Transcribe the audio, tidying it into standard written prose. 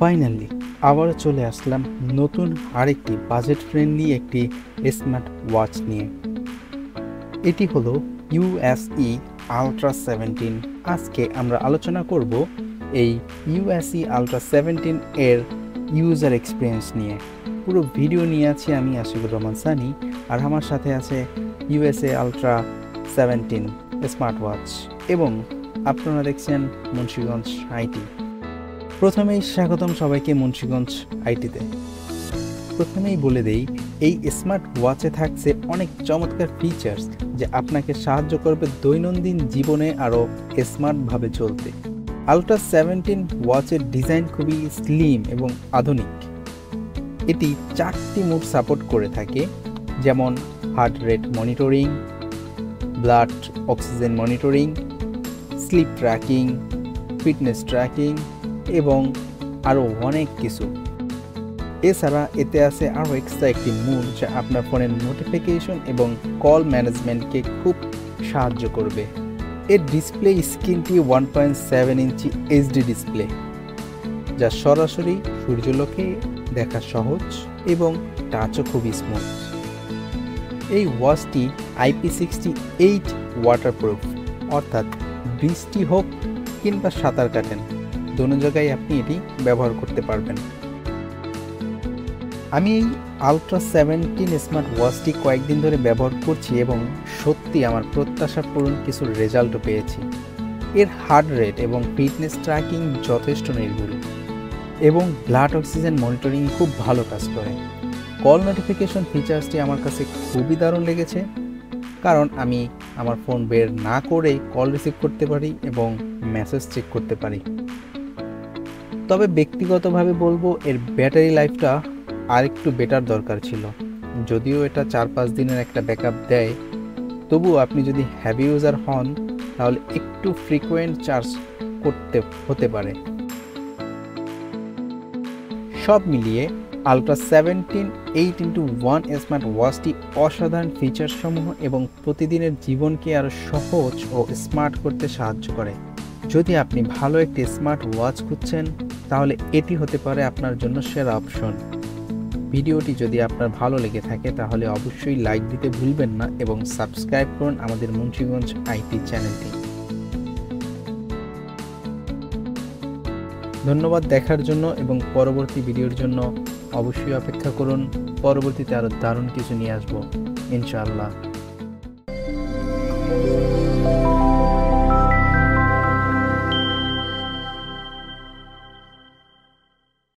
Finally আবারও চলে আসলাম নতুন আরেকটি বাজেট ফ্রেন্ডলি একটি স্মার্ট ওয়াচ নিয়ে। এটি হলো ইউএসই আলট্রা 17। আজকে আমরা আলোচনা করব এই ইউএসই আলট্রা 17 এর ইউজার এক্সপিরিয়েন্স নিয়ে। পুরো ভিডিও নিয়ে আছি আমি আশিকুর রহমান সানি, আর আমার সাথে আছে ইউএসএ আলট্রা 17 স্মার্ট ওয়াচ এবং আপনারা দেখছেন মুন্সিগঞ্জ আইটি। প্রথমেই স্বাগতম সবাইকে মুন্সিগঞ্জ আইটিতে। প্রথমেই বলে দেই, এই স্মার্ট ওয়াচে থাকছে অনেক চমৎকার ফিচার্স যা আপনাকে সাহায্য করবে দৈনন্দিন জীবনে আরও স্মার্টভাবে চলতে। আলট্রা 17 ওয়াচের ডিজাইন খুবই স্লিম এবং আধুনিক। এটি 4টি মোড সাপোর্ট করে থাকে, যেমন heart rate monitoring, blood oxygen monitoring, sleep tracking, fitness tracking এবং আরও অনেক কিছু। এছাড়া এতে আছে আরও এক্সট্রা একটি মোড যা আপনার ফোনের নোটিফিকেশন এবং কল ম্যানেজমেন্টকে খুব সাহায্য করবে। এর ডিসপ্লে স্ক্রিনটি 1.7 ইঞ্চি এইচডি ডিসপ্লে, যা সরাসরি সূর্যালোকে দেখা সহজ এবং টাচও খুবই স্মুথ। এই ওয়াচটি IP68 ওয়াটারপ্রুফ, অর্থাৎ বৃষ্টি হোক কিংবা সাঁতার কাটেন, দোনো জায়গায় আপনি এটি ব্যবহার করতে পারবেন। আমি এই আলট্রা 17 স্মার্ট ওয়াচটি কয়েকদিন ধরে ব্যবহার করছি এবং সত্যি আমার প্রত্যাশা পূরণ কিছু রেজাল্টও পেয়েছি। এর হার্ট রেট এবং ফিটনেস ট্র্যাকিং যথেষ্ট নির্ভুল এবং ব্লাড অক্সিজেন মনিটরিং খুব ভালো কাজ করে। কল নোটিফিকেশন ফিচার্সটি আমার কাছে খুবই দারুণ লেগেছে, কারণ আমি আমার ফোন বের না করে কল রিসিভ করতে পারি এবং মেসেজ চেক করতে পারি। তবে ব্যক্তিগতভাবে বলবো, এর ব্যাটারি লাইফটা আরেকটু বেটার দরকার ছিল। যদিও এটা 4-5 দিনের একটা ব্যাকআপ দেয়, তবুও আপনি যদি হেভি ইউজার হন তাহলে একটু ফ্রিকোয়েন্ট চার্জ করতে হতে পারে। সব মিলিয়ে আলট্রা 17 8x1 স্মার্ট ওয়াচটি অসাধারণ ফিচার সমূহ এবং প্রতিদিনের জীবনকে আরও সহজ ও স্মার্ট করতে সাহায্য করে। যদি আপনি ভালো একটি স্মার্ট ওয়াচ খুঁজছেন তাহলে এটি হতে পারে আপনার জন্য সেরা অপশন। ভিডিওটি যদি আপনার ভালো লেগে থাকে তাহলে অবশ্যই লাইক দিতে ভুলবেন না এবং সাবস্ক্রাইব করুন আমাদের মুন্সিগঞ্জ আইটি চ্যানেলটি। ধন্যবাদ দেখার জন্য এবং পরবর্তী ভিডিওর জন্য অবশ্যই অপেক্ষা করুন। পরবর্তীতে আরও দারুণ কিছু নিয়ে আসবো ইনশাআল্লাহ।